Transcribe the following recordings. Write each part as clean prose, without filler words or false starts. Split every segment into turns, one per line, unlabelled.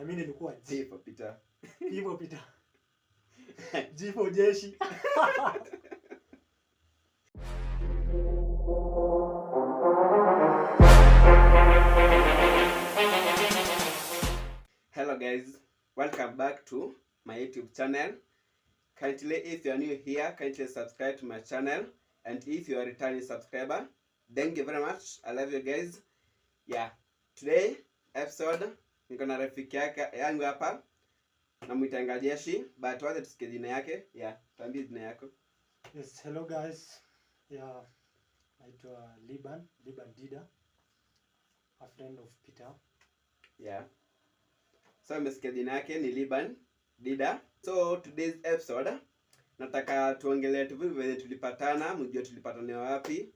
Na mimi nilikuwa
G for Peter.
Hivyo Peter. G for jeshi.
Hello guys, welcome back to my YouTube channel. Kindly, if you are new here, kindly subscribe to my channel. And if you are a returning subscriber, thank you very much. I love you guys. Yeah, today episode niko na rafiki yangu hapa namuitanga Jeshi, but wacha tusikie jina yake. Yeah, tuambie jina yako.
Yes, hello guys. Yeah, naitwa Liban Dida, a friend of Peter.
Yeah. So umesikia jina yake ni Liban Dida. So today's episode nataka tuongelee tu vile tulipatana, mjue tulipatana wapi.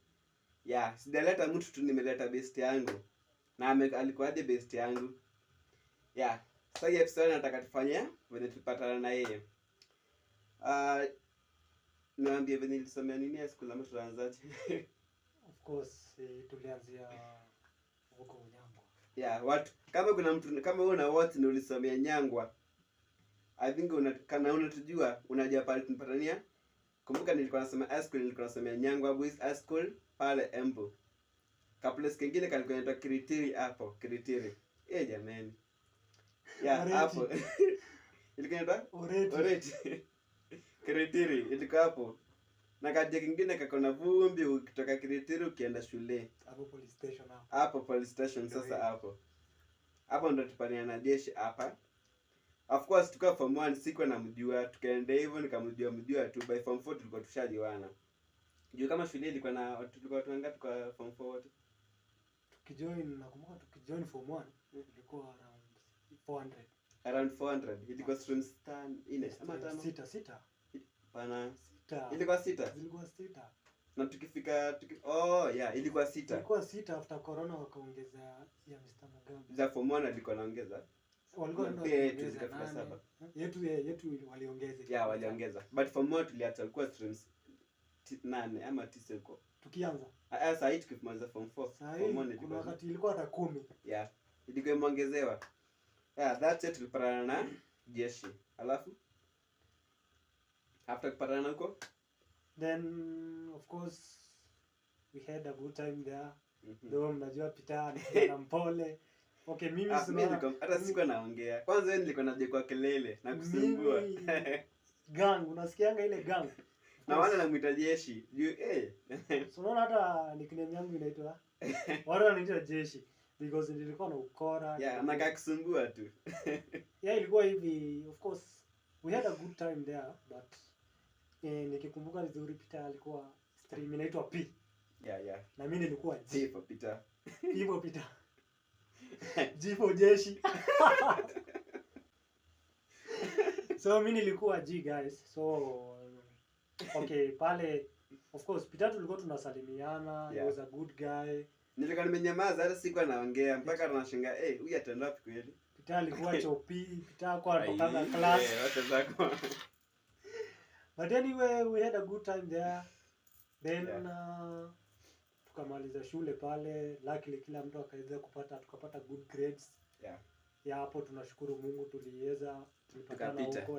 Yeah, sijaleta mtu tu, nimeleta best yangu. Na alikuwaje best yangu? Yeah. So hii episode nataka tufanye vile tulipatana na yeye. Niambie vile nilisomea nini ya school ama tuanzaje?
Of course, tulianzia huko Nyangwa.
Yeah, watu kama kuna mtu kama wewe na wote ndio ulisomea Nyangwa, I think unatujua, unajua pale tunapatania. Kumbuka nilikuwa nasema high school, nilikuwa nasomea Nyangwa Boys High School pale Embu. Kaples kingine kalikuwa inaitwa Kiritiri hapo, Kiritiri. Jamani. Yeah, hapo. Ilikuwa inaitwa Oreti. Kiritiri ilikuwa hapo. Na kaje kingine kakona vumbi ukitoka Kiritiri ukienda shule.
Hapo police station hapo.
Hapo police station sasa hapo. Hapo ndo tupania na Jeshi hapa. Of course tukawa form 1 sikuwa namjua, tukaenda hivyo nikamjua tu. By form 4 tulikuwa tushajiwana. Juu kama shule ilikuwa na tulikuwa watu wangapi kwa form 4 wote?
Nakumbuka tukijoin form 1 ilikuwa around 400.
Around 400. Ilikuwa streams 4 ama 5?
6.
Pana
6.
Ilikuwa 6.
Ilikuwa 6.
Na tukifika ilikuwa 6.
Ilikuwa 6 after corona wakaongeza ya Mr. Mugambi.
Za form 1 alikuwa anaongeza.
Walikuwa ndio
tukifika 7.
Yetu waliongeza.
Yeah, waliongeza. But form 1 tuliacha alikuwa streams 8 ama 9 huko.
Tukianza.
Sasa hii tukimaliza form 4. Form 1
ilikuwa wakati ilikuwa hata 10.
Yeah. Ilikuwa imeongezewa. Yeah, that's it, tulipatana na Jeshi. Alafu after kupatana huko,
then of course we had a good time there. Ndio mnajua Peter ni mpole. Okay, mimi
hata sikuwa naongea. Kwanza wewe nilikuwa naje kwa kelele na kusumbua.
Gang, unasikianga ile gang?
Na wana namuita Jeshi.
So unaona hata nickname yangu inaitwa wale wanaita Jeshi because nilikuwa na ukora.
Yeah, nakaa kusumbua tu.
Yeah, ilikuwa hivi. Of course we had a good time there, but nikikumbuka vizuri Peter alikuwa stream inaitwa P.
Yeah.
Na mimi nilikuwa
G for Peter.
Hivyo Peter. G for Jeshi. So mimi nilikuwa G guys. So okay, pale of course Peter tulikuwa tunasalimiana. He was a good guy.
Nilikuwa nimenyamaza hata sikuwa naongea mpaka anashangaa huyu ataenda wapi kweli?
Peter alikuwa chopi, Peter alikuwa anatoka class.
Wote zako.
But anyway, we had a good time there. Then tukamaliza shule pale. Luckily kila mtu akaweza tukapata good grades.
Yeah.
Ya hapo tunashukuru Mungu tulipatana huko.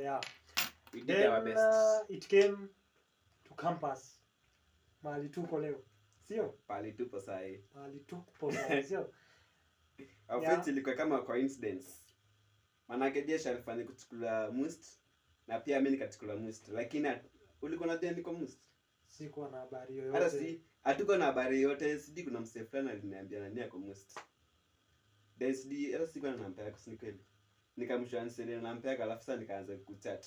We did our best.
It came to campus. Mahali tuko leo. Sio?
Pali tupo sahi.
Sio?
Officially ilikuwa kama coincidence. Manake Jeshi alifanya kuchukua Must na pia mimi nikachukua Must. Lakini ulikuwa unajua niko Must?
Sikuwa na habari yoyote.
Hata hatuko na habari yoyote. Sidi kuna msee fulani aliniambia nani yako Must. Desdi hata sikuwa na namba yako, si kweli? Nikamshansele namba yako, alafu sasa nikaanza kuchat.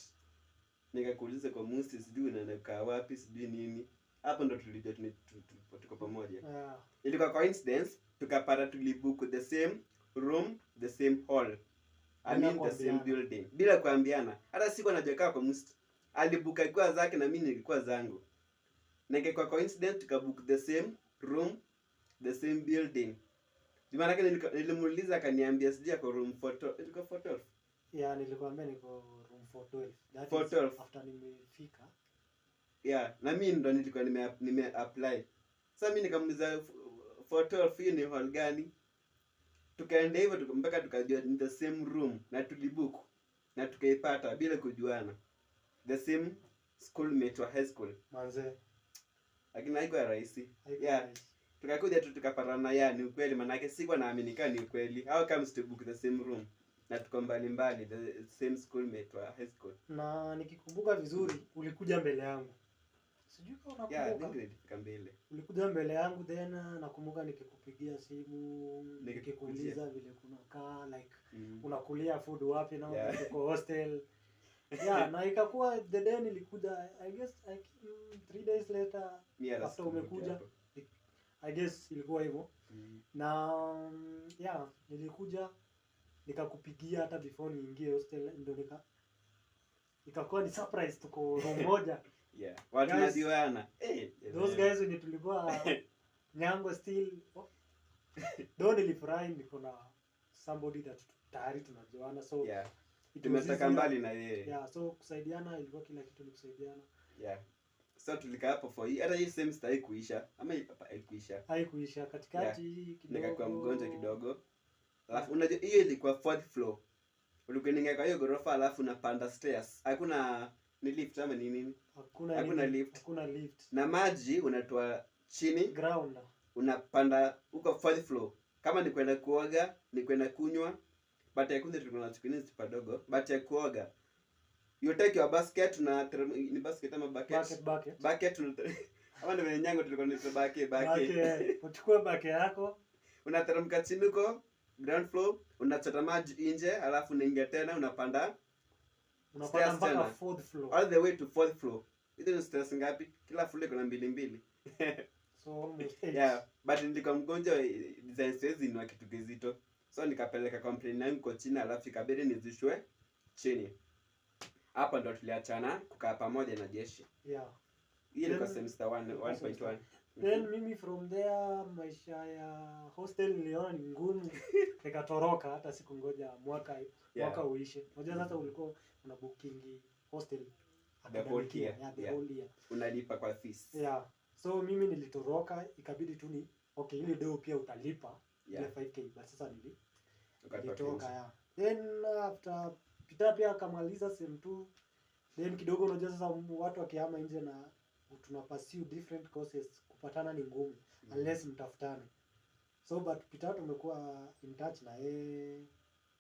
Nikakuuliza kwa Must, sijui unaenda wapi, sijui nini. Hapo ndo tulijua tuko pamoja.
Yeah.
Ilikuwa coincidence, tukapata tulibook the same room, the same hall. The same building. Bila kuambiana. Hata sikuwa najua kwa Must. Alibuka kwa zake na mimi nilikuwa zangu. Na kwa coincidence tukabook the same room, the same building. Juma yake nilimuuliza akaniambia sija kwa room 412. Ilikuwa 412.
Yeah, nilikwambia niko room 412. That
412.
is after nimefika.
Yeah, na mimi ndo nilikuwa nime apply. Sasa mimi nikamuuliza 412 hii ni hall gani? tukaenda hivyo mpaka tukajua in the same room na tulibook na tukaipata bila kujuana, the same schoolmate wa high school
manze,
lakini haikuwa rahisi.
yeah,
tukakuja tu tukapatana. Ni ukweli, manake sikuwa naamini kama ni ukweli. How comes to book the same room na tuko mbali the same schoolmate wa high school.
Na nikikumbuka vizuri ulikuja mbele yangu, sijui kama unakumbuka.
Nilifika mbele,
ulikuja mbele yangu, then nakumbuka nikikupigia simu nikikuuliza vile kunakaa, like unakulia food wapi na uko hostel. Na ikakuwa the day nilikuja, I guess 3 days later after umekuja, I guess ilikuwa hivyo. Na nilikuja nikakupigia hata before niingie hostel, ndio ikakuwa ni surprise tuko room moja.
Watu najiwana.
Those guys wenye tulikuwa Nyango still. Nilifurahi niko na somebody that tayari tunajuana, so
tumetoka mbali na yeye.
So kusaidiana ilikuwa kila kitu ni kusaidiana.
So tulikaa hapo for hata hii semester haikuisha ama
haikuisha katikati kidogo.
Nikakuwa mgonjwa kidogo. Alafu unajua hiyo ilikuwa 4th floor. Ulikuwa ninga kwa hiyo ghorofa, alafu unapanda stairs. Hakuna ni lift ama ni nini? Hakuna lift. Na maji unatoa chini
ground.
Unapanda huko 4th floor. Kama ni kwenda kuoga, ni kwenda kunywa. But ya kunywa tulikuwa tunachukua chupa dogo. But ya kuoga, you take your basket na ni basket ama bucket? Bucket ama ndio Nyango tulikuwa ni bucket.
Uchukue bucket yako,
unateremka chini huko ground floor, unachota maji nje, alafu unaingia tena unapanda
mpaka 4th floor.
All the way to 4th floor. Hizo ni stairs ngapi? Kila floor kuna mbili.
So almost 8.
But nilikuwa mgonjwa, design siwezi ni kitu kizito. So nikapeleka complaint yangu kwa chini, alafu ikabidi nizishwe chini. Hapa ndo tuliachana kukaa pamoja na Jeshi. Hiyo ilikuwa semester 1.1.
Then mimi from there maisha ya hostel niliona ni ngumu. Nikatoroka, hata sikungoja mwaka uishe. Unajua sasa ulikuwa una booking hostel
the whole year. Unalipa kwa fees.
So mimi nilitoroka, ikabidi tu ni ile deo pia utalipa ile 5k, but sasa nilitoka. Then after Peter pia akamaliza sem 2. Then kidogo unajua sasa watu wakihama nje na tuna pursue different courses, kupatana ni ngumu unless mtafutane. So but Peter tumekuwa in touch na yeye,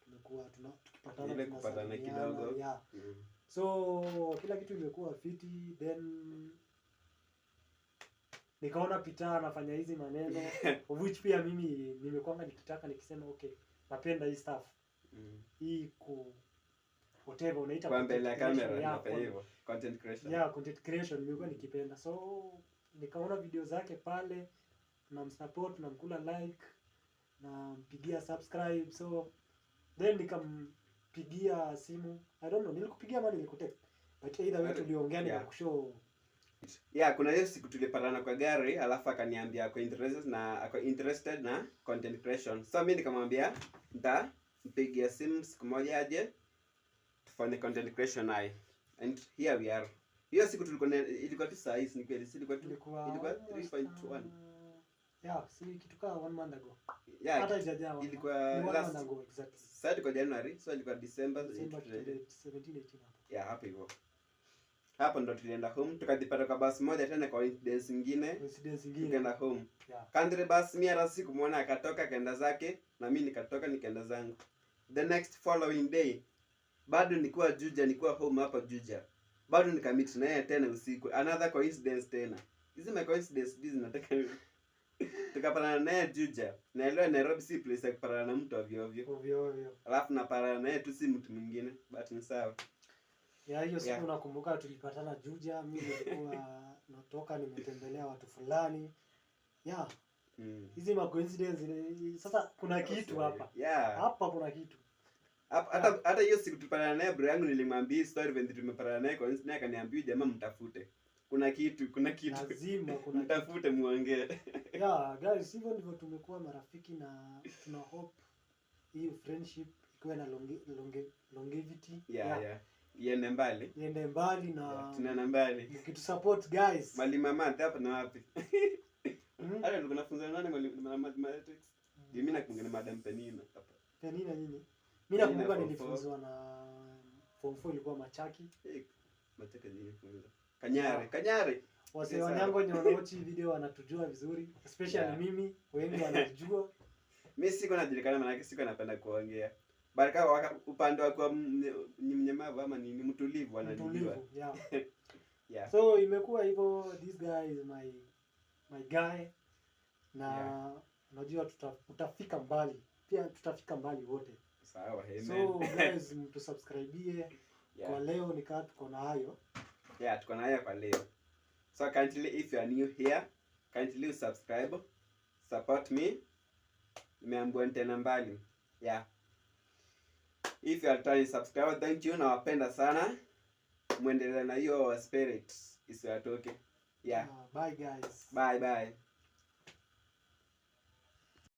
tumekuwa tukipatana
ile kupatana kidogo.
So kila kitu imekuwa fiti. Then nikaona Peter anafanya hizi maneno of which pia mimi nimekuanga nikitaka nikisema napenda hii stuff. Hii whatever unaita
kwa mbele ya kamera na hivyo content creation.
Content creation nimekuwa nikipenda. So nikaona video zake pale, na msupport, na mkula like, na mpigia subscribe. So then nikampigia simu, I don't know nilikupigia ama nilikutext, but either way tuliongea nikakushow.
Kuna hiyo siku tulipatana kwa gari, alafu akaniambia ako interested na content creation. So mimi nikamwambia nitampigia simu siku moja aje tufanye content creation naye. And here we are. Hiyo siku ilikuwa tu saa hizi, ni kweli ilikuwa 3.1.
Si kitu kama 1 month ago.
Hata ijajawa. Ilikuwa last ago exactly. Sasa tuko January, so ilikuwa December 17-18 hapo. Hapo hivyo. Hapo ndo tulienda home, tukajipata kwa bus moja tena kwa coincidence nyingine. Tukaenda home. Country bus mimi hata sikumuona, akatoka kaenda zake na mimi nikatoka nikaenda zangu. The next following day bado nilikuwa home hapa Juja. Bado nikamit na yeye tena usiku. Another coincidence tena. Hizi my coincidence hizi nataka tukapatana naye Juja. Naelewa Nairobi si place ya kupatana na mtu ovyo. Alafu napatana naye tu si mtu mwingine, but ni sawa.
Hiyo siku nakumbuka tulipatana Juja, mimi nilikuwa natoka nimetembelea watu fulani. Hizi ma coincidence sasa kuna kitu hapa. Hapa kuna kitu.
Hata hiyo siku tulipatana naye bro yangu, nilimwambia story when tumepatana naye kwa Instagram, akaniambia jamaa mtafute. Kuna kitu.
Lazima kuna
mtafute muongee.
Guys, hivyo ndivyo tumekuwa marafiki, na tuna hope hii friendship ikuwe na longevity. Iende mbali na
tunaenda mbali.
Kitu support guys.
Mwalimu mama hapa na wapi? Hata tunafunza nani mwalimu mathematics? Mimi nakumbuka ni Madam Penina hapa.
Penina nini? Mimi nakumbuka nilifunzwa na form 4 ilikuwa Machaki.
Machaki nilifunzwa. Kanyare.
Wase wanyango wenye wanaochi video wanatujua vizuri, especially mimi, wengi wanajua.
Mimi siko najulikana maana siko napenda kuongea. Baraka upande wa kwa mnyamavu ama ni mtulivu ananijua.
Yeah.
Yeah.
So imekuwa hivyo, this guy is my guy. Na unajua tutafika mbali. Pia tutafika mbali wote.
Sawa, amen.
So guys, mtusubscribe. Kwa leo nikaa tuko na hayo.
Yeah, tuko na hayo kwa leo. So kindly, if you are new here, kindly subscribe, support me. Nimeambiwa tena mbali. Yeah. If you are trying to subscribe, thank you. Nawapenda sana. Muendelee na hiyo spirit isiwatoke. Yeah.
Bye guys.
Bye.